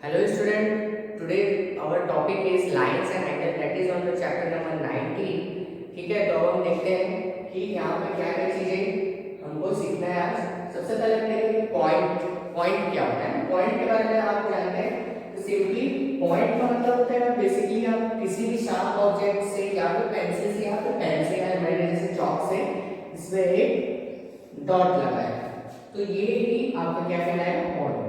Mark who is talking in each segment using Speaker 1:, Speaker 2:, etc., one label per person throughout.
Speaker 1: Hello student, today our topic is lines and angle, that is on the chapter number 19. ठीक है, तो अब हम देखते हैं कि यहाँ पे क्या क्या चीजें हमको सीखना है आज। सबसे पहले हम देखेंगे पॉइंट क्या होता है। पॉइंट के बारे में आप जानते हैं तो सिंपली पॉइंट का मतलब होता है बेसिकली आप किसी भी शार्प ऑब्जेक्ट से या फिर पेंसिल से या फिर पेन से या मैंने जैसे चॉक से इसमें एक डॉट लगाया तो ये ही आपका क्या कहलाएगा पॉइंट।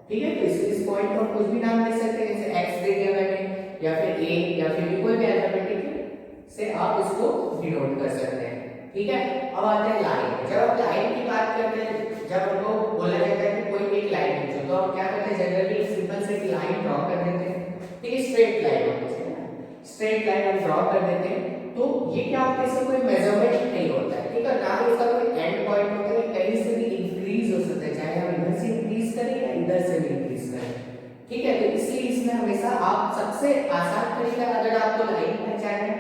Speaker 1: ठीक है, तो इस पॉइंट को कुछ भी नाम दे सकते हैं, जैसे एक्स दे दिया मैंने या फिर ए या फिर कोई भी अल्फाबेटिक से आप इसको डिनोट कर सकते हैं। ठीक है, अब आते हैं लाइन। जब आप लाइन की बात करते हैं, जब हमको बोला जाता है कि कोई एक लाइन खींचो तो हम क्या करते हैं, जनरली सिंपल से एक लाइन ड्रॉ कर देते हैं। ठीक है, स्ट्रेट लाइन होती है ना, स्ट्रेट लाइन हम ड्रॉ कर देते हैं। तो ये क्या होता है, इसका कोई मेजरमेंट नहीं होता है। ठीक है, ना ही इसका कोई एंड पॉइंट होता है, कहीं से भी इंक्रीज हो सकता है, चाहे हम इधर से इंक्रीज करें या इधर से भी इंक्रीज करें। ठीक है, तो इसलिए इसमें हमेशा आप सबसे आसान तरीका, अगर आपको लाइन पहचानना है,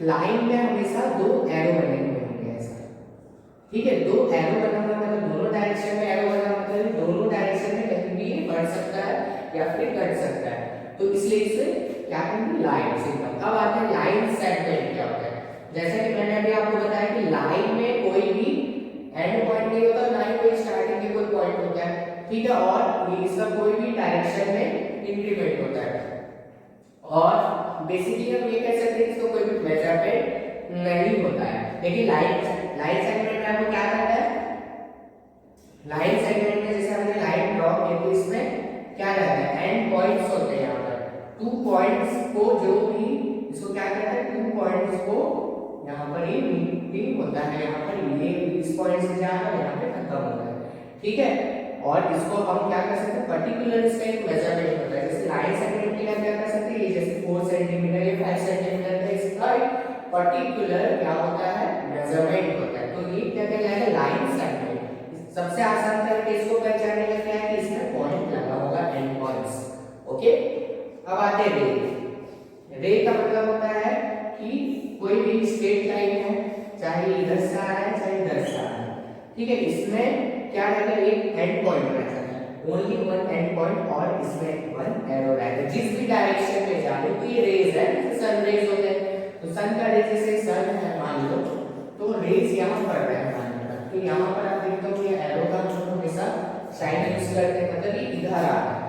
Speaker 1: लाइन में हमेशा दो एरो बने हुए होंगे ऐसा। ठीक है, दो एरो बना हुआ मतलब दोनों डायरेक्शन में एरो बना मतलब दोनों डायरेक्शन में कहीं भी बढ़ सकता है या फिर घट सकता है, तो इसलिए इसे क्या कहेंगे, लाइन सिंपल। अब आते हैं लाइन सेगमेंट क्या होता है। जैसा कि मैंने अभी आपको बताया कि लाइन में कोई भी एंड पॉइंट नहीं होता, ना ही कोई स्टार्टिंग के कोई पॉइंट होता है। ठीक है, और ये इसका कोई भी डायरेक्शन में इंक्रीमेंट होता है और बेसिकली हम ये कह सकते हैं इसको कोई भी मेजरमेंट नहीं होता है। लेकिन लाइन सेगमेंट में आपको क्या करना है, लाइन सेगमेंट में जैसे हमने लाइन ड्रॉ की तो इसमें क्या रहता है, एंड पॉइंट्स होते हैं। यहाँ पर 2 पॉइंट्स को जो भी इसको क्या कहते हैं, 2 पॉइंट्स को यहाँ पर ये मीटिंग होता है, यहाँ पर ये इस पॉइंट से जाकर यहाँ पे खत्म होता है। ठीक है, और इसको हम क्या कर सकते हैं, पर्टिकुलर इसका एक मेजरमेंट होता है। जैसे लाइन सेगमेंट के लिए क्या कर सकते हैं, ये जैसे 4 सेंटीमीटर या 5 सेंटीमीटर का इसका पर्टिकुलर क्या होता है, मेजरमेंट होता है। तो ये क्या कहलाएगा, लाइन सेगमेंट। सबसे आसान तरीके इसको पहचानने का क्या है कि इसमें पॉइंट लगा होगा, एंड पॉइंट्स। ओके, अब आते हैं रे। रे का मतलब होता है कि कोई भी स्ट्रेट लाइन है, चाहे इधर से आ रहा है चाहे इधर से आ रहा है। ठीक है, इसमें क्या रहेगा, एक एंड पॉइंट रहता है, ओनली वन एंड पॉइंट, और इसमें वन एरो रहेगा जिस भी डायरेक्शन में जा रहे हो। तो ये रेज है, जैसे सन रेज होते हैं, तो सन का रेज जैसे सन है मान लो, तो रेज यहाँ पर रहा है मान लो, तो यहाँ पर आप देखते हो ये एरो का हम हमेशा साइन यूज करते हैं, मतलब ये इधर आ रहा है।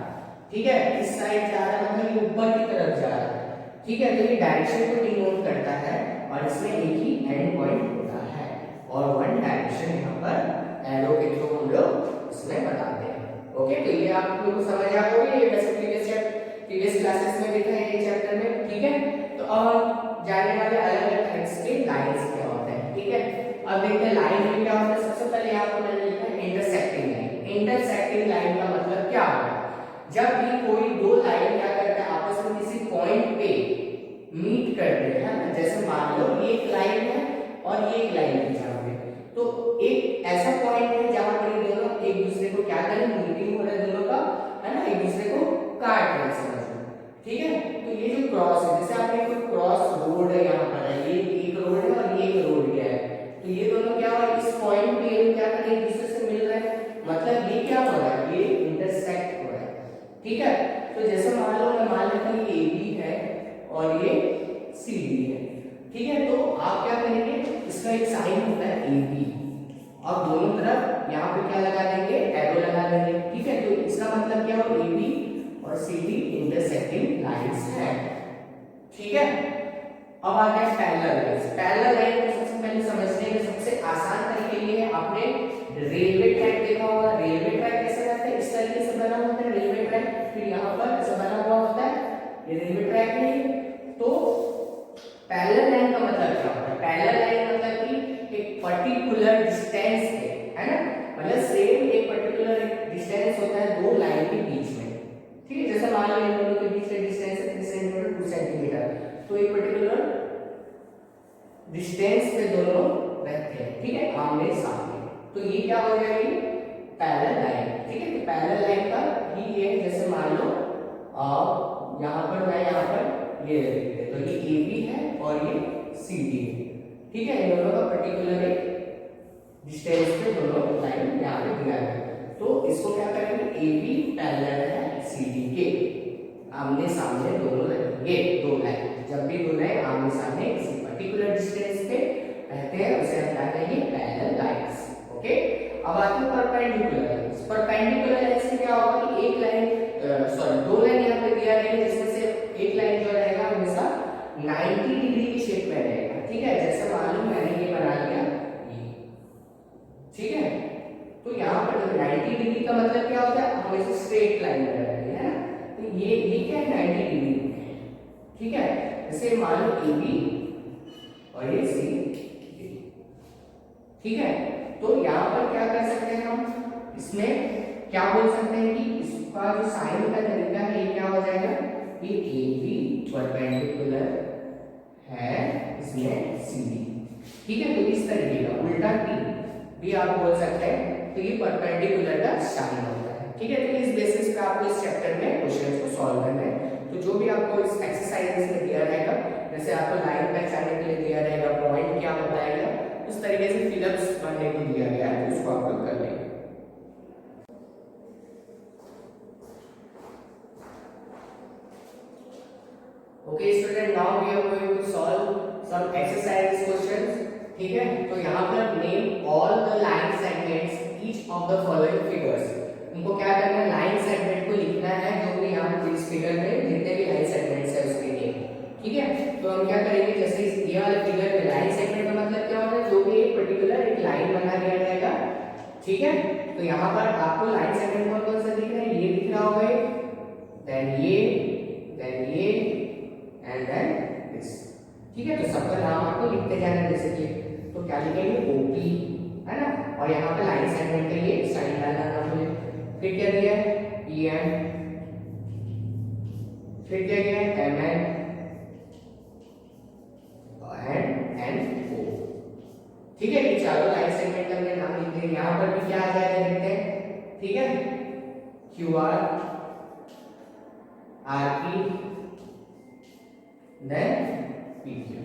Speaker 1: ठीक है, इस साइड जा रहा है मतलब ये ऊपर की तरफ जा रहा है। ठीक है, तो ये डायरेक्शन को डिनोट करता है और इसमें एक ही एंड पॉइंट होता है और वन डायरेक्शन यहाँ पर एरो के थ्रू हम लोग इसमें बताते हैं। ओके, तो ये आप लोगों को समझ आ गया, ये वैसे प्रीवियस क्लासेस में देखा है ये चैप्टर में। ठीक है, तो अब जाने वाले अलग अलग टाइप्स के लाइंस क्या होते हैं। ठीक है, अब देखते हैं लाइन में क्या होता है। सबसे पहले यहाँ पर मैंने लिखा है इंटरसेक्टिंग लाइन। इंटरसेक्टिंग लाइन का मतलब क्या होता है, जब भी कोई दो लाइन क्या करता है, आपस में किसी पॉइंट पे मीट करते हैं ना, जैसे मान लो ये एक लाइन है और ये एक लाइन है जहाँ पे, तो एक ऐसा पॉइंट है जहाँ पर ये दोनों एक दूसरे को क्या करें, मीटिंग हो रहा है दोनों का, है ना, एक दूसरे को काट रहे हैं, समझो। ठीक है, तो ये जो क्रॉस है, जैसे आपने कोई क्रॉस रोड है, यहाँ पर है, ये एक रोड है और ये एक रोड गया है, तो ये दोनों क्या हो, इस पॉइंट पे ये क्या कर रहे हैं, एक दूसरे से मिल रहे हैं, मतलब ये क्या हो रहा है, ये इंटरसेक्ट हो रहा है। ठीक है, तो जैसे मान लो मैं मान लेता हूँ ये AB है और ये CD है। ठीक है, तो आप क्या करेंगे, इसका एक साइन होता है AB और दोनों तरफ यहाँ पे क्या लगा देंगे, एरो लगा देंगे। ठीक है, तो इसका मतलब क्या हो, AB और CD इंटरसेक्टिंग लाइंस हैं। ठीक है, अब आ गया पैरेलल लाइंस। पैरेलल लाइन को सबसे पहले समझने के सबसे आसान तरीके ये है, आपने रेलवे ट्रैक देखा होगा। रेलवे ट्रैक कैसे रहता है, इस तरीके से बना होता है रेलवे ट्रैक, फिर यहाँ पर ऐसा बना हुआ होता है, ये रेलवे ट्रैक नहीं। तो पैरेलल लाइन का मतलब क्या होता है, पैरेलल लाइन मतलब कि एक पर्टिकुलर डिस्टेंस पे, है ना, मतलब सेम एक पर्टिकुलर डिस्टेंस होता है दो लाइन के बीच में। ठीक है, जैसे मान लो इन दोनों के बीच का डिस्टेंस है 3 सेंटीमीटर 2 सेंटीमीटर, तो एक पर्टिकुलर डिस्टेंस पे दोनों रहते हैं। ठीक है, आमने सामने, तो ये क्या हो जाएगी, पैरेलल लाइन। ठीक है, तो पैरेलल लाइन का ही ये, जैसे मान लो यहाँ पर मैं यहाँ पर ये रखते, तो ये AB है और ये CD है। ठीक है, इन दोनों का पर्टिकुलर एक डिस्टेंस पे दोनों लाइन यहाँ पे दिया है, तो इसको क्या करेंगे, AB पैरेलल है CD के। आमने सामने दोनों रहेंगे, दो लाइन। जब भी दो लाइन आमने सामने किसी पर्टिकुलर डिस्टेंस पे रहते हैं उसे हम क्या कहेंगे, पैरेलल लाइंस। ओके, अब आते हैं परपेंडिकुलर लाइंस। परपेंडिकुलर लाइंस में क्या होगा कि एक लाइन दो लाइन यहाँ पे दिया रहेगा जिसमें से एक लाइन जो रहेगा हमेशा 90 डिग्री की शेप में रहेगा। ठीक है, जैसे मालूम मैंने ये बना लिया ये, ठीक है। तो यहाँ पर 90 डिग्री का मतलब क्या होता है, हमेशा स्ट्रेट लाइन में रहेगी, है ना। तो ये क्या है, 90 डिग्री है। ठीक है, जैसे मान लो ए बी और ये सी, ठीक है। तो यहाँ पर क्या कर सकते हैं हम, इसमें क्या बोल सकते हैं कि इसका जो साइन का तरीका है ये क्या हो जाएगा, ये ए बी परपेंडिकुलर है इसमें सी बी। ठीक है, तो इस तरीके का उल्टा टी भी आप बोल सकते हैं। तो ये परपेंडिकुलर का साइन होता है। ठीक है, तो इस बेसिस पे आपको इस चैप्टर में क्वेश्चंस को सॉल्व करना है। तो जो भी आपको इस एक्सरसाइज में दिया रहेगा, जैसे आपको लाइन पहचानने के लिए दिया रहेगा, पॉइंट क्या बताएगा, उस तरीके से फिलअप्स बनने को दिया गया है, तो उसको आप लोग कर लेंगे। Okay student, now we are going to solve some exercise questions. ठीक है, तो यहाँ पर name all the line segments each of the following figures. उनको क्या करना है, लाइन सेगमेंट को लिखना है जो भी यहाँ पर इस फिगर में जितने भी लाइन सेगमेंट्स है उसके नेम। ठीक है, तो हम क्या करेंगे, जैसे इस दिए वाले फिगर में लाइन सेगमेंट का मतलब क्या होता है, जो भी एक पर्टिकुलर एक लाइन बना दिया जाएगा। ठीक है, तो यहाँ पर आपको लाइन सेगमेंट कौन कौन सा दिख रहा है, ये दिख रहा होगा, देन ये एंड देन दिस। ठीक है, तो सबका नाम आपको लिखते जाना है, जैसे कि तो क्या लिखेंगे, ओपी, है ना। और यहाँ पे लाइन सेगमेंट के लिए साइन डालना था मुझे। फिर क्या दिया है, पीएम, फिर क्या दिया है, एमएन एंड ओ। ठीक है, ये चारों लाइन सेगमेंट का हमने नाम लिख दिया। यहाँ पर भी क्या आ जाएगा देखते हैं। ठीक है, Q R, R P, then P Q.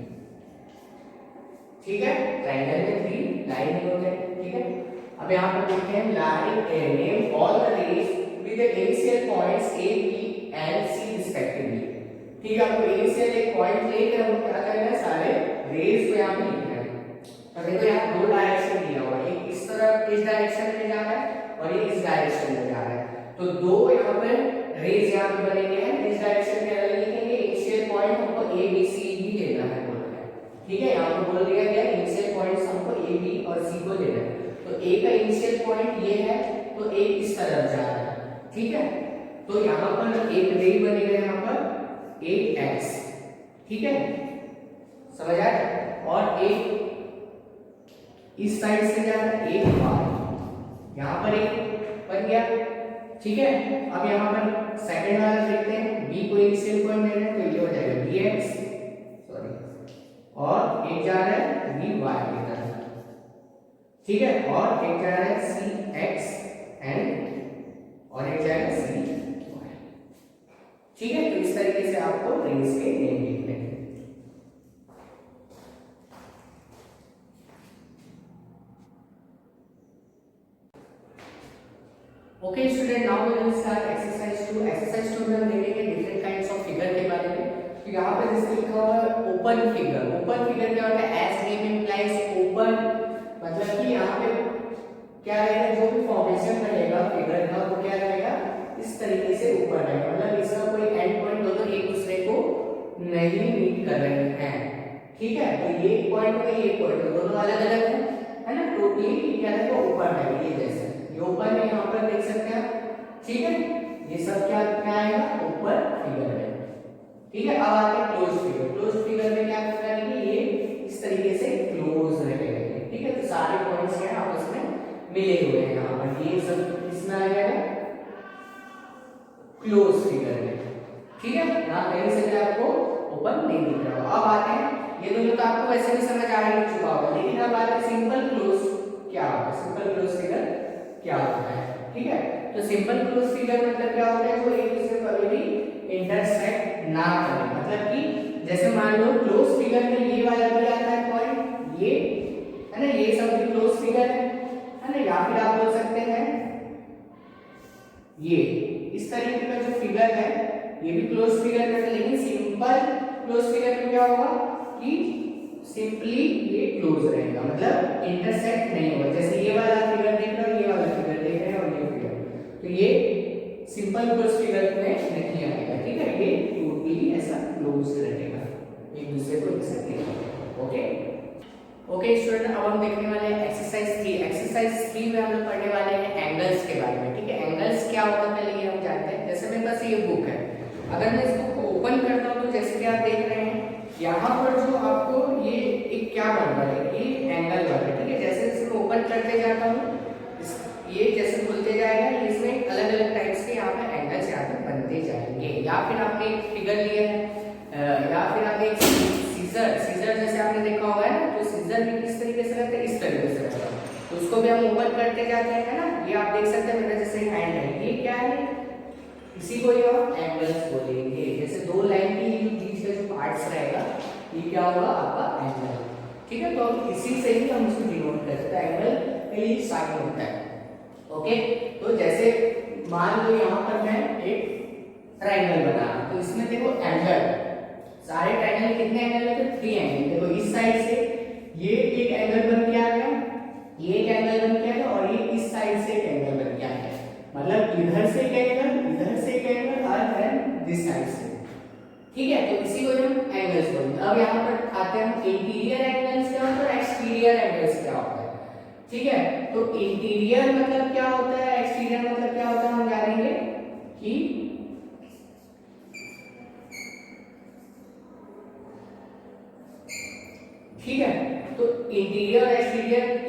Speaker 1: ठीक है, ट्रायंगल में 3 लाइन होते हैं। ठीक है, अब यहाँ पर देखते हैं line name all the rays with the initial points A B and C respectively. ठीक है, आपको इनिशियल एक पॉइंट लेकर हमको क्या करना है, सारे रेज को यहाँ पे लिखना है। तो देखो यहाँ दो डायरेक्शन दिया हुआ है, एक इस तरफ इस डायरेक्शन में जा रहा है और ये इस डायरेक्शन में जा रहा है। तो दो यहाँ पे रेज यहाँ पे बनेंगे हैं, इस डायरेक्शन में अलग लिखेंगे। इनिशियल पॉइंट हमको ए बी सी भी लेना है बोल रहा है। ठीक है, यहाँ पे बोल दिया गया इनिशियल पॉइंट्स हमको ए बी और सी को लेना है। तो ए का इनिशियल पॉइंट ये है, तो ए इस तरफ जा रहा है। ठीक है, तो यहाँ पर एक रे बनेगा, यहाँ पर एक एक्स। ठीक है, समझ आया। और एक इस साइड से जा रहा है, एक वाई, यहाँ पर एक बन गया। ठीक है, अब यहाँ पर सेकंड वाला देखते हैं, बी को इनिशियल पॉइंट दे रहे हैं, तो ये हो जाएगा बी एक्स, सॉरी, और एक जा रहा है बी वाई की तरफ। ठीक है, और एक जा रहा है सी एक्स एंड और एक जाएगा सी वाई। ठीक है, तो इस तरीके से आपको रेंज के नेम लिखने हैं। Okay student, now we will start exercise 2। Exercise 2 में हम देखेंगे डिफरेंट काइंड्स ऑफ फिगर के बारे में। तो यहाँ पे जैसे लिखा हुआ है ओपन फिगर। ओपन फिगर क्या होता है, एज नेम इंप्लाइज ओपन, मतलब कि यहाँ पे क्या रहेगा, जो भी फॉर्मेशन रहेगा फिगर का वो क्या रहेगा, इस तरीके से ऊपर रहेगा। मतलब इसका कोई एंड पॉइंट दोनों एक दूसरे को नहीं मीट कर रहे हैं। ठीक है, तो ये पॉइंट और ये पॉइंट दोनों अलग अलग है ना। तो ये क्या है, वो ऊपर है, ये जैसे ये ऊपर है, यहाँ पर देख सकते हैं। ठीक है, ये सब क्या क्या आएगा, ऊपर फिगर है। ठीक है, अब आते हैं क्लोज फिगर। क्लोज फिगर में क्या करेंगे, ये इस तरीके से क्लोज रहेंगे। ठीक है, तो सारे पॉइंट्स क्या है आपस में मिले हुए हैं। यहाँ पर ये सब किसमें आ जाएगा, क्लोज फिगर में। ठीक है, यहाँ कहीं से भी आपको ओपन नहीं दिख रहा होगा। अब आते हैं, ये दोनों तो आपको वैसे भी समझ आ ही चुका होगा, लेकिन अब आते हैं सिंपल क्लोज क्या होता है। सिंपल क्लोज फिगर क्या होता है। ठीक है, तो सिंपल क्लोज फिगर मतलब क्या होता है, जो एक दूसरे को कभी भी इंटरसेक्ट ना करे। मतलब कि जैसे मान लो क्लोज फिगर में ये वाला भी आता है पॉइंट, ये है ना, ये सब भी क्लोज फिगर है ना। या फिर आप बोल सकते हैं ये इस तरीके का जो फिगर है ये भी क्लोज फिगर में है, लेकिन सिंपल क्लोज फिगर में क्या होगा कि सिंपली ये क्लोज रहेगा, मतलब इंटरसेक्ट नहीं होगा। जैसे ये वाला फिगर देख रहे हो, ये वाला फिगर देख रहे हैं और ये फिगर, तो ये सिंपल क्लोज फिगर में नहीं आएगा, ठीक है। ये टोटली ऐसा क्लोज रहेगा, एक दूसरे को इंटरसेक्ट नहीं करेगा। ओके ओके स्टूडेंट, अब हम देखने वाले हैं एक्सरसाइज 3। एक्सरसाइज 3 में हम लोग पढ़ने वाले हैं एंगल्स के बारे में, ठीक है। एंगल्स क्या होता है पहले ये हम जानते हैं। जैसे मेरे पास ये बुक है, अगर मैं इस बुक को ओपन करता हूँ तो जैसे कि आप देख रहे हैं यहाँ पर जो आपको ये एक क्या बन रहा है, ये एंगल बन रहा है, ठीक है। जैसे इसको ओपन करते जाता हूँ, ये जैसे खुलते जाएगा, इसमें अलग अलग टाइप्स के यहाँ पे एंगल्स यहाँ पे बनते जाएंगे। या फिर आपने एक फिगर लिया है, या फिर आप एक सीजर जैसे आपने देखा होगा ना, तो सीजर भी किस तरीके से रहता है, इस तरीके से रहता है, तो उसको भी हम ओपन करते जाते हैं ना। ये आप देख सकते हैं मेरा जैसे हैंड है, ये क्या है, इसी को ये हम एंगल्स बोलेंगे। जैसे दो लाइन की बीच का जो पार्ट्स रहेगा, ये क्या होगा आपका एंगल, ठीक है। तो अब इसी से ही हम इसको डिनोट करते हैं, एंगल का ये साइन होता है। ओके, तो जैसे मान लो यहाँ पर मैं एक ट्रायंगल बना, तो इसमें देखो एंगल, सारे ट्रायंगल कितने एंगल है, तो 3 एंगल। देखो इस साइड से ये एक एंगल बन के आ गया, ये एक एंगल बन के आ गया, और ये इस साइड से एक एंगल बन के आ गया, मतलब इधर से एक एंगल, इधर से एक एंगल और देन दिस साइड से, ठीक है। तो इसी को हम एंगल्स बोलते हैं। अब यहाँ पर आते हैं हम इंटीरियर एंगल्स क्या होता है, एक्सटीरियर एंगल्स क्या होता है, ठीक है। तो इंटीरियर मतलब क्या होता है, एक्सटीरियर मतलब क्या होता है, हम जानेंगे कि ठीक है। तो इंटीरियर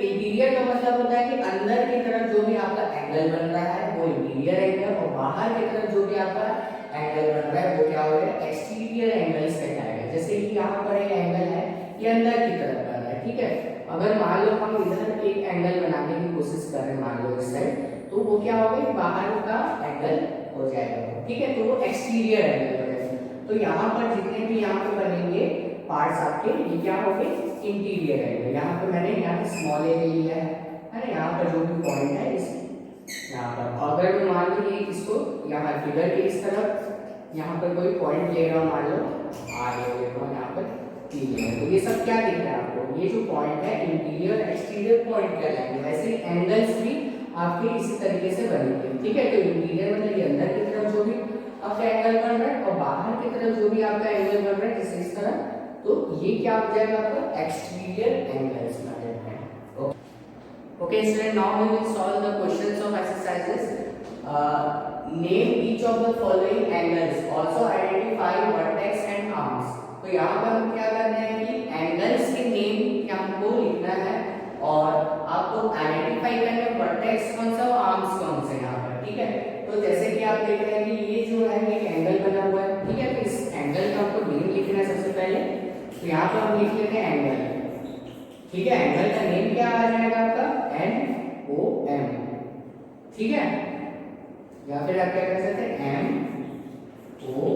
Speaker 1: इंटीरियर का मतलब होता है कि अंदर की तरफ जो भी आपका एंगल बन रहा है वो इंटीरियर एंगल, और बाहर की तरफ जो भी आपका एंगल बन रहा है वो क्या हो रहा है, एक्सटीरियर एंगल्स कहलाएगा। जैसे कि यहाँ पर एक एंगल है, ये अंदर की तरफ बन रहा है, ठीक है। अगर मान लो हम इधर एक एंगल बनाने की कोशिश कर रहे हैं, मान लो इस साइड, तो वो क्या होगा, बाहर का एंगल हो जाएगा, ठीक है। तो वो एक्सटीरियर एंगल हो जाएगा। तो यहाँ पर जितने भी यहाँ पे बनेंगे पार्ट्स आपके, ये क्या हो गए, इंटीरियर एंगल। यहाँ पे मैंने यहाँ पे स्मॉल ए लिया है ना, यहाँ पर जो भी पॉइंट है इस यहाँ पर, अगर मैं मान लो ये इसको यहाँ फिगर के इस तरफ यहाँ पर कोई पॉइंट ले रहा हूँ, मान लो आर ले रहा हूँ, यहाँ पर टी ले रहा हूँ, तो ये सब क्या दिख रहा है आपको, ये जो पॉइंट है इंटीरियर एक्सटीरियर पॉइंट कहलाएंगे। वैसे ही एंगल्स भी आपके इसी तरीके से बनेंगे, ठीक है। तो इंटीरियर मतलब ये अंदर की तरफ जो भी आपका एंगल बन रहा है, और बाहर की तरफ जो भी आपका एंगल बन रहा है जैसे इस तरह, तो ये क्या हो जाएगा आपका एक्सटीरियर एंगल्स बन जाते हैं। Okay student, now we will solve the questions of exercises. Name each of the following angles, also identify vertex and arms. तो यहाँ पर हम क्या करना है कि एंगल्स के नेम हमको लिखना है, और आपको आइडेंटिफाई करना है वर्टेक्स कौन सा और आर्म्स कौन से यहाँ पर, ठीक है। तो जैसे कि आप देख रहे हैं कि ये जो है एक एंगल बना हुआ है, ठीक है। तो इस एंगल का आपको नेम लिखना है सबसे पहले, तो यहाँ पर हम लिख लेते हैं एंगल, ठीक है। एंगल का नेम क्या आ जाएगा आपका, एन ओ एम, ठीक है। या फिर आप क्या कर सकते हैं, एम ओ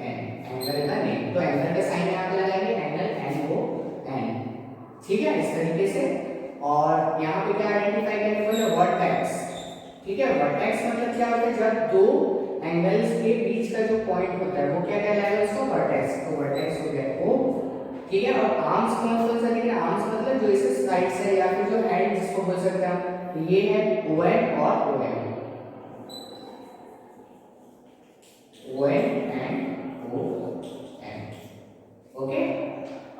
Speaker 1: एन, एंगल का नेम। तो एंगल का साइन यहाँ पे लगाएंगे, एंगल एन ओ एन, ठीक है, इस तरीके से। और यहाँ पे क्या आइडेंटिफाई करने वाले, वर्टेक्स, ठीक है। वर्टेक्स मतलब क्या होता है, जब दो एंगल्स के बीच का जो पॉइंट होता है वो क्या कहलाएगा, उसको वर्टेक्स। तो वर्टेक्स हो गया ओ, ठीक है। और आर्म्स कौन सा दिख रहा है, आर्म्स मतलब जो इसे साइड से या फिर जो एंड जिसको बोल सकते हैं हम, तो ये है ओ एन और O N, O N and O N, okay.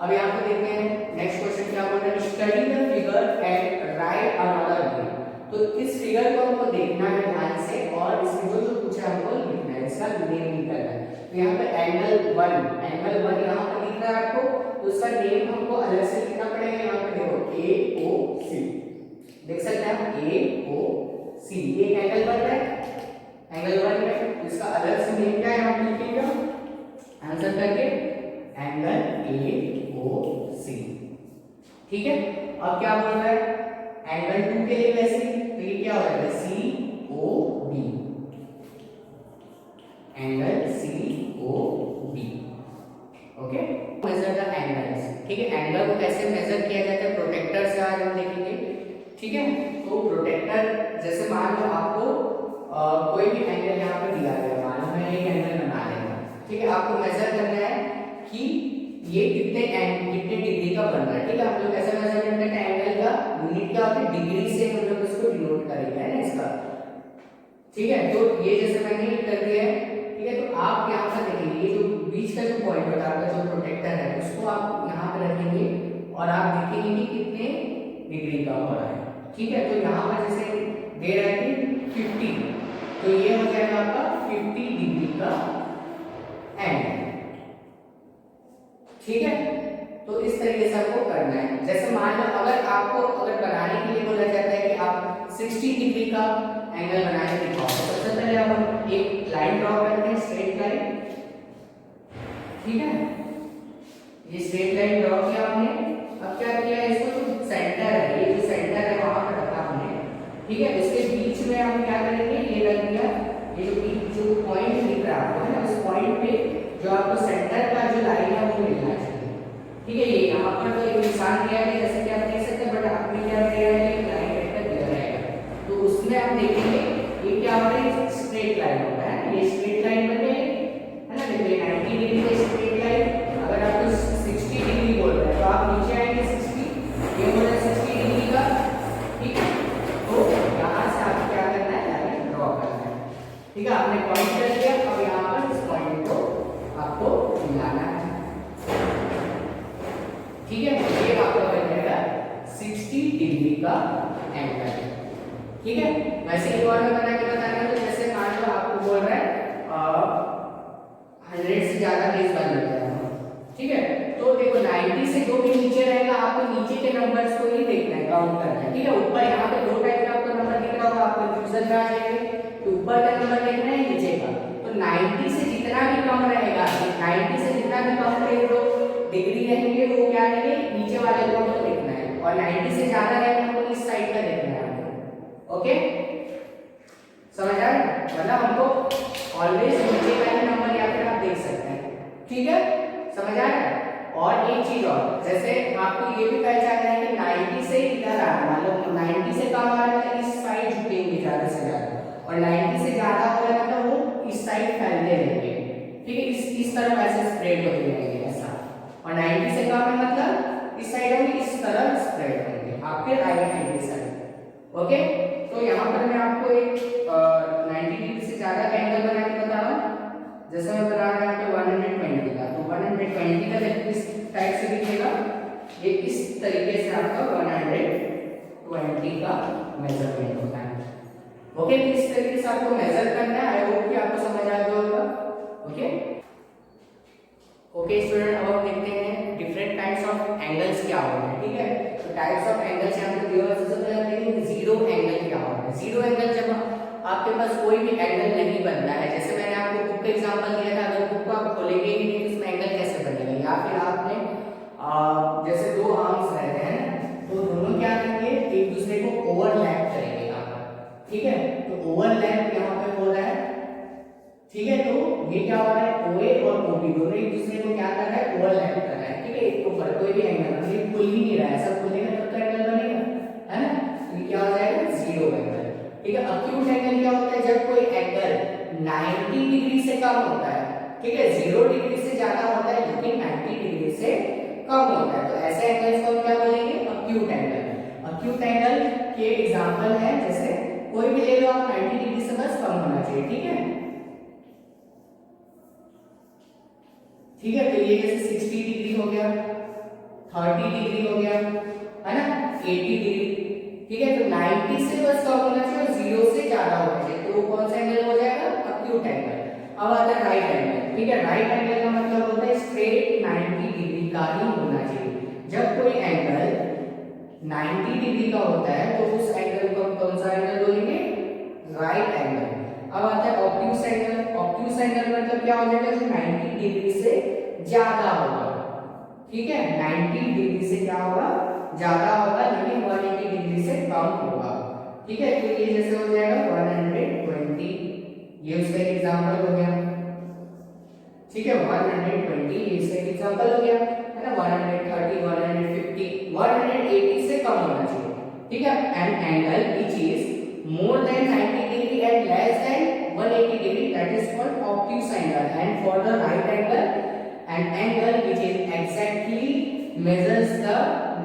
Speaker 1: अब यहाँ पे देखते हैं नेक्स्ट क्वेश्चन क्या बोल रहा है, study the figure and right another way. तो इस फिगर को हमको देखना है ध्यान से, और इसमें जो जो पूछा हमको लिखना है, इसका नेम निकालना है। तो यहाँ पे एंगल 1 यहाँ पर दिख रहा है आपको, तो उसका नेम हमको अलग से लिखना पड़ेगा। यहाँ पे देखो ए ओ सी, देख सकते हैं आप, ए ओ सी, ये एंगल बन रहा है, एंगल 1 है, इसका अलग से नेम क्या है हम लिखेंगे आंसर करके, एंगल ए ओ सी, ठीक है। अब क्या बोल रहा है, एंगल 2 के लिए वैसे, तो ये क्या हो जाएगा, C O B, angle C O B, okay. Measure the angles, ठीक है। एंगल को कैसे मेजर किया जाता है, प्रोटेक्टर से आज हम देखेंगे, ठीक है। तो प्रोटेक्टर, जैसे मान लो आपको कोई भी एंगल यहाँ पे दिया गया, मान लो मैं एक एंगल बना लेगा, आपको मेजर करना है कि ये कितने डिग्री का बन रहा है। ठीक है, हम लोग कैसे मेजरमेंट करते हैं, एंगल का यूनिट क्या होता है, डिग्री से हम लोग इसको डिनोट करेंगे, है ना इसका। ठीक है, तो ये जैसे मैंने कर दिया है। ठीक है, तो आप यहाँ पर देखेंगे ये जो बीच का जो पॉइंट होता है आपका जो प्रोटेक्टर है उसको आप यहाँ पे रखेंगे और आप देखेंगे कि कितने डिग्री का हो रहा है। ठीक है, तो यहाँ पर जैसे दे रहा है कि 50, तो ये हो जाएगा आपका 50 डिग्री का एंगल। ठीक है, तो इस तरीके से आपको करना है। जैसे मान लो अगर आपको बनाने के लिए बोला जाता है कि आप 60 डिग्री का एंगल बनाने दिखाओ, तो सबसे पहले हम एक लाइन ड्रॉ करते हैं, स्ट्रेट लाइन। ठीक है, ये स्ट्रेट लाइन ड्रॉ किया हमने। अब क्या किया, इसको जो सेंटर है, ये जो सेंटर है वहां पर रखा हमने। ठीक है, इसके बीच में हम क्या करेंगे, ये रख दिया, ये जो पॉइंट दिख रहा है ना, उस पॉइंट पे जो आपको सेंटर का जो लाइन है वो मिलना चाहिए। ठीक है, ये यहाँ पर तो एक निशान दिया है जैसे कि आप देख सकते हैं, बट आपने क्या दिया है, एक लाइन वेक्टर दिया रहेगा, तो उसमें आप देखेंगे ये क्या होता है, स्ट्रेट लाइन होता है। ये स्ट्रेट लाइन बने, है ना, देखिए 90 डिग्री का स्ट्रेट लाइन। अगर आपको 60 डिग्री बोल रहे हैं तो आप नीचे आएंगे 60, ये बोल रहे हैं 60 डिग्री का। ठीक है, तो यहाँ से आपको क्या करना है, लाइन ड्रॉ करना है। ठीक है, आपने पॉइंट कर दिया, अब यहाँ पर इस पॉइंट को आपको मिलाना है। ठीक है, ये आपका बन जाएगा 60 डिग्री का एंगल। ठीक है, वैसे एक और मैं बना के बताना, तो जैसे मान लो आपको बोल रहा है 100 से ज्यादा बेस बन जाता है। ठीक है, तो देखो 90 से जो भी नीचे रहेगा आपको नीचे के नंबर्स को ही देखना है, काउंट करना है। ठीक है, ऊपर यहाँ पे दो टाइप का आपको नंबर दिख रहा होगा, आपको कंफ्यूजन में आ जाएंगे तो ऊपर का नंबर देखना है, नीचे का। तो 90 से जितना भी कम रहेगा, 90 से जितना भी कम रहेगा डिग्री रहेंगे वो क्या रहेंगे, नीचे वाले को हमको देखना है, और 90 से ज्यादा रहेगा हमको इस साइड का देखना है हमको। ओके, समझ आ रहा है, मतलब हमको ऑलवेज नीचे का ही नंबर या फिर आप देख सकते हैं। ठीक है, समझ आ रहा है। और एक चीज और, जैसे आपको ये भी पहचानना है कि 90 से इधर आना, मतलब 90 से कम आ रहा है इस साइड झुकेंगे ज्यादा से ज्यादा, और 90 से ज्यादा हो रहा है मतलब वो इस साइड फैलते रहेंगे। ठीक है, इस तरफ ऐसे स्प्रेड होते रहेंगे ऐसा, और 90 से कम है मतलब इस साइड होंगे, इस तरह स्प्रेड होंगे आपके राइट हैंड की साइड। ओके, तो यहाँ पर मैं आपको एक 90 डिग्री से ज्यादा का एंगल बना के बता रहा हूँ। जैसे मैं बना रहा हूँ 120 का, तो 120 का जब इस टाइप से दिखेगा, ये इस तरीके से आपका 120 का मेजरमेंट होता है। ओके, तो इस तरीके से आपको मेजर करना है। आई होप कि आपको समझ आ गया होगा। ओके ओके स्टूडेंट, अब हम देखते हैं डिफरेंट टाइप्स ऑफ एंगल्स क्या होते हैं। ठीक है, तो टाइप्स ऑफ एंगल्स यहाँ पे दिया हुआ है। सबसे पहले हम देखेंगे जीरो एंगल क्या होता है। जीरो एंगल जब आपके पास कोई भी एंगल नहीं बनता है, जैसे मैंने आपको बुक का एग्जांपल दिया था, अगर बुक को आप खोलेंगे ही नहीं तो इसमें एंगल कैसे बनेगा, या फिर आपने जैसे दो आर्म्स रहते हैं तो दोनों क्या करेंगे, एक दूसरे को ओवरलैप करेंगे यहाँ पर। ठीक है, तो ओवरलैप यहाँ पे हो रहा है। ठीक है, तो ये क्या हो रहा है, OA और OB दोनों एक दूसरे को क्या कर रहा है, ओवरलैप कर रहा है। ठीक है, इसके ऊपर कोई भी एंगल ये खुल ही नहीं रहा है, सब खुलेगा तब तो एंगल बनेगा, है ना। तो ये क्या हो जाएगा, जीरो एंगल। ठीक है, एक्यूट एंगल क्या होता है, जब कोई एंगल 90 डिग्री से कम होता है। ठीक है, 0 डिग्री से ज्यादा होता है लेकिन 90 डिग्री से कम होता है, तो ऐसे एंगल्स को हम क्या बोलेंगे, एक्यूट एंगल। एक्यूट एंगल के एग्जांपल है, जैसे कोई भी ले लो आप, 90 डिग्री से बस कम होना चाहिए। ठीक है, ठीक है, तो ये जैसे 60 डिग्री हो गया, 30 डिग्री हो गया, है ना, 80 डिग्री। ठीक है, तो 90 से बस कम होना चाहिए और 0 से ज्यादा होना चाहिए, तो वो कौन सा एंगल हो जाएगा, एक्यूट एंगल। अब आता है राइट एंगल। ठीक है, राइट एंगल का मतलब होता है स्ट्रेट 90 डिग्री का ही होना चाहिए। जब कोई एंगल 90 डिग्री का होता है तो उस एंगल को हम कौन सा एंगल बोलेंगे, राइट एंगल। अब आता है ऑब्ट्यूस एंगल। ऑब्ट्यूस एंगल मतलब क्या हो जाएगा, जो 90 डिग्री से ज्यादा होगा। ठीक है, 90 डिग्री से क्या होगा, ज्यादा होगा, लेकिन 180 डिग्री से कम होगा। ठीक है, तो ये जैसे हो जाएगा 120, ये उसका एग्जांपल हो गया। ठीक है, 120 ये इसका एग्जांपल हो गया, है ना। 130, 150, 180 से कम होना चाहिए। ठीक है, an angle which is more than 90 degree and less than 180 degree, that is called obtuse angle, and for the right angle an angle which is exactly measures the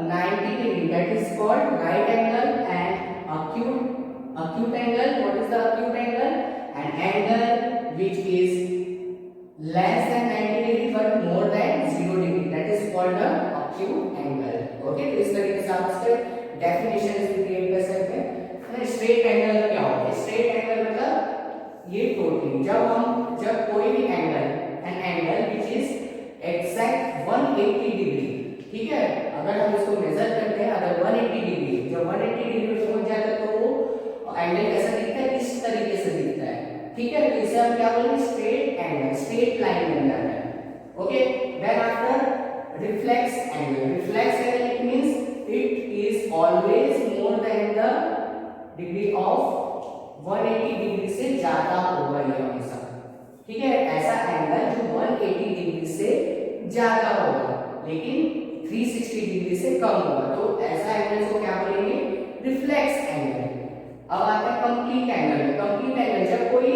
Speaker 1: 90 degree, that is called right angle. And acute angle, what is the acute angle? An angle which is less than 90 degree but more than 0 degree, that is called the acute angle. Okay, तो इस तरीके से आप इसके definition create कर सकते हैं। Straight angle का क्या होता है? स्ट्रेट एंगल मतलब ये टोटली जब कोई भी angle, an angle which is exact 180 degree, ठीक है, अगर हम इसको मेजर करते हैं, अगर 180 डिग्री, जब 180 डिग्री पे पहुंच जाता है तो वो एंगल कैसा दिखता है? इस तरीके से दिखता है, ठीक है। तो इसे हम क्या बोलेंगे? स्ट्रेट एंगल, स्ट्रेट लाइन बन जाता है। Okay, then after reflex angle, reflex angle it means it is always more than the degree of 180 degree से ज्यादा होगा ये हमेशा, ठीक है। ऐसा एंगल जो 180 डिग्री से ज्यादा होगा लेकिन 360 डिग्री से कम होगा, तो ऐसा एंगल को क्या बोलेंगे? Reflex angle. अब आता है कंप्लीट एंगल। कंप्लीट एंगल जब कोई,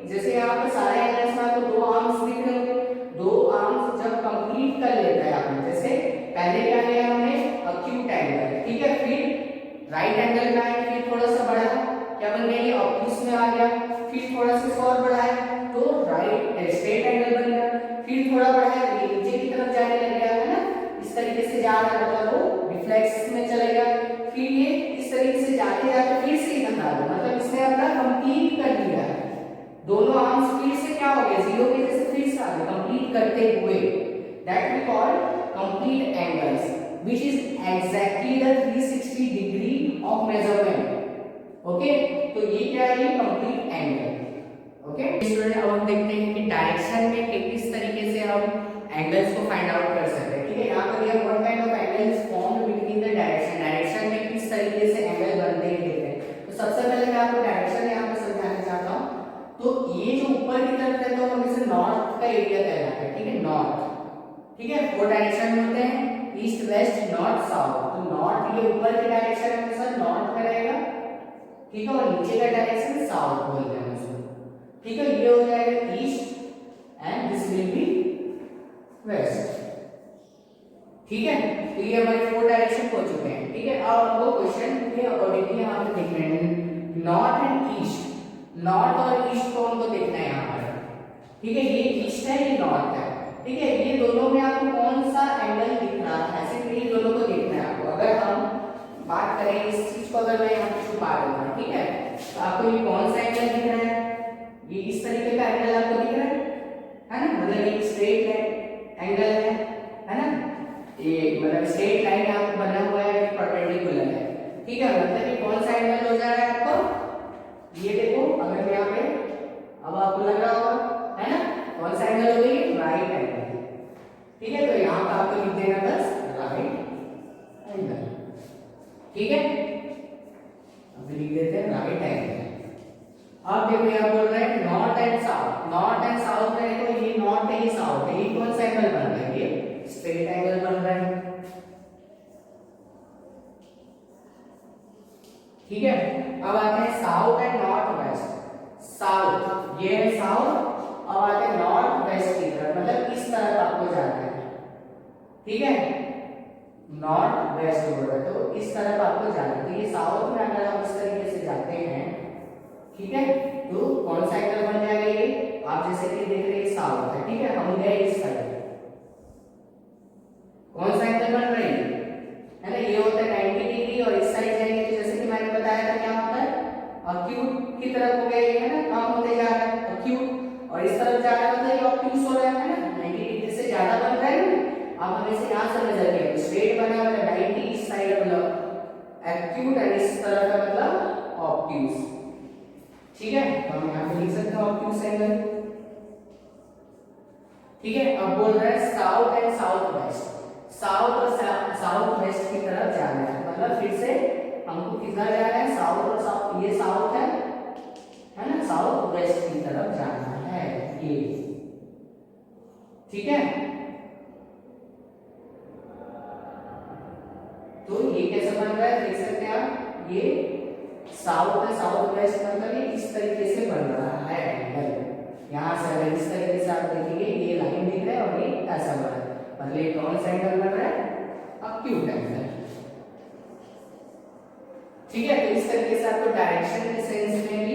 Speaker 1: जैसे यहाँ पे सारे एंगल्स में आपको दो आर्म्स दिख रहे होंगे, दो आर्म्स जब कंप्लीट कर लेता है आपने, जैसे पहले क्या लिया हमने? अक्यूट एंगल, ठीक है, फिर राइट एंगल में आया, फिर थोड़ा सा बढ़ा, क्या बन गया? ये ऑब्ट्यूस में आ गया, फिर थोड़ा सा और बढ़ाया तो राइट स्ट्रेट एंगल बन गया, फिर थोड़ा बढ़ाया ये नीचे की तरफ जाने लग गया, है ना, इस तरीके से जा रहा है, मतलब वो रिफ्लेक्स में चलेगा, फिर ये इस तरीके से जाते जाते फिर से इधर आ गया, मतलब इसने अपना कंप्लीट कर दिया है। दोनों आर्म्स फिर से क्या हो गए? जीरो के जैसे फिर से आ गए कंप्लीट करते हुए, that we call complete angles which is exactly the 360 degree of measurement. Okay, तो ये क्या है? ये कंप्लीट एंगल। ओके स्टूडेंट, अब हम देखते हैं कि डायरेक्शन में किस तरीके से हम एंगल्स को फाइंड आउट कर सकते हैं, ठीक है। यहाँ पर ये what kind of angle is formed between the direction, direction में किस तरीके से एंगल बनते हैं देखते हैं। तो सबसे पहले मैं आपको डायरेक्शन यहाँ पे समझाना चाहता हूँ। तो ये जो ऊपर की तरफ है तो हम इसे नॉर्थ का एरिया कहलाता है, ठीक है, नॉर्थ, ठीक है। 4 डायरेक्शन में होते हैं, ईस्ट, वेस्ट, नॉर्थ, साउथ। तो नॉर्थ ये ऊपर की डायरेक्शन है हमेशा नॉर्थ में रहेगा, ठीक है, और नीचे का डायरेक्शन साउथ बोलते हैं उसको, ठीक है। ये हो जाएगा east and this will be west, ठीक है। तो ये हमारे 4 डायरेक्शन हो चुके हैं, ठीक है। अब हमको क्वेश्चन के अकॉर्डिंगली यहाँ पे देखना है नॉर्थ एंड ईस्ट, नॉर्थ और ईस्ट को हमको देखना है यहाँ पर, ठीक है। ये ईस्ट है, ये नॉर्थ है, ठीक है। ये दोनों में आपको कौन सा एंगल दिख रहा है, ऐसे ये दोनों को देखना है आपको। अगर हम बात करें इस चीज को, अगर मैं यहाँ पे छुपा दूंगा, ठीक है, तो आपको ये कौन सा एंगल दिख रहा है? ये इस तरीके का एंगल आपको दिख रहा है ना, मतलब ये स्ट्रेट एंगल है ना, ये मतलब स्ट्रेट लाइन आपको बना हुआ है, परपेंडिकुलर है, ठीक है। मतलब ये कौन सा एंगल हो जा रहा है आपको? ये देखो, अगर मैं यहाँ पे, अब आपको लग रहा होगा, है ना, कौन सा एंगल हो गई? राइट एंगल, ठीक है। तो यहाँ पे आपको लिख देना बस राइट एंगल, ठीक है। अब लिख देते हैं राइट एंगल। अब देखो यहाँ बोल रहे हैं north and south, north and south में देखो ये नॉर्थ है, ये साउथ है, ये कौन सा एंगल बन रहा है? ये स्ट्रेट एंगल बन रहा है, ठीक है। अब आते हैं south and north west. South, ये है साउथ, अब आते हैं नॉर्थ वेस्ट की तरफ, मतलब इस तरफ आपको जाना है, ठीक है, नॉर्थ वेस्ट बोल रहे तो इस तरफ आपको जाना है। तो ये साउथ में अगर हम इस तरीके से जाते हैं, ठीक है, तो कौन सा एंगल बन जाएगा? ये आप जैसे कि देख रहे हैं साउथ है, ठीक है, हम गए इस तरफ, कौन सा एंगल बन रहा है ना, ये होता है 90 डिग्री, और इस साइड जाएंगे तो जैसे कि मैंने बताया था क्या होता है? अक्यूट की तरफ हो गया, है ना, कम होते जा रहा है अक्यूट, और इस तरफ जा रहा है मतलब ये ऑब्ट्यूस हो रहा है ना, 90 डिग्री से ज्यादा बन रहा है ना। अब हमें से यहां से नजर किया स्ट्रेट बना हुआ है, 90 इस साइड मतलब एक्यूट, और इस तरफ का मतलब ऑब्ट्यूस, ठीक है। तो हम यहां पे लिख सकते हैं ऑब्ट्यूस एंगल, ठीक है। अब बोल रहा है south and south west, south और साउथ वेस्ट की तरफ जाना है, मतलब फिर से हमको किधर जाना है? साउथ और साउथ, ये साउथ है ना, साउथ वेस्ट की तरफ जाना है ये, ठीक है। तो ये कैसे बन रहा है देख सकते हैं आप, ये साउथ है, साउथ वेस्ट मतलब ये इस तरीके से बन रहा है एंगल। यहाँ से अगर इस तरीके से आप देखेंगे ये लाइन दिख रहा है और ये ऐसा बन कौन सा एंगल बन रहा है, अक्यूट एंगल। ठीक है, तो इस तरीके से आपको डायरेक्शन के सेंस में भी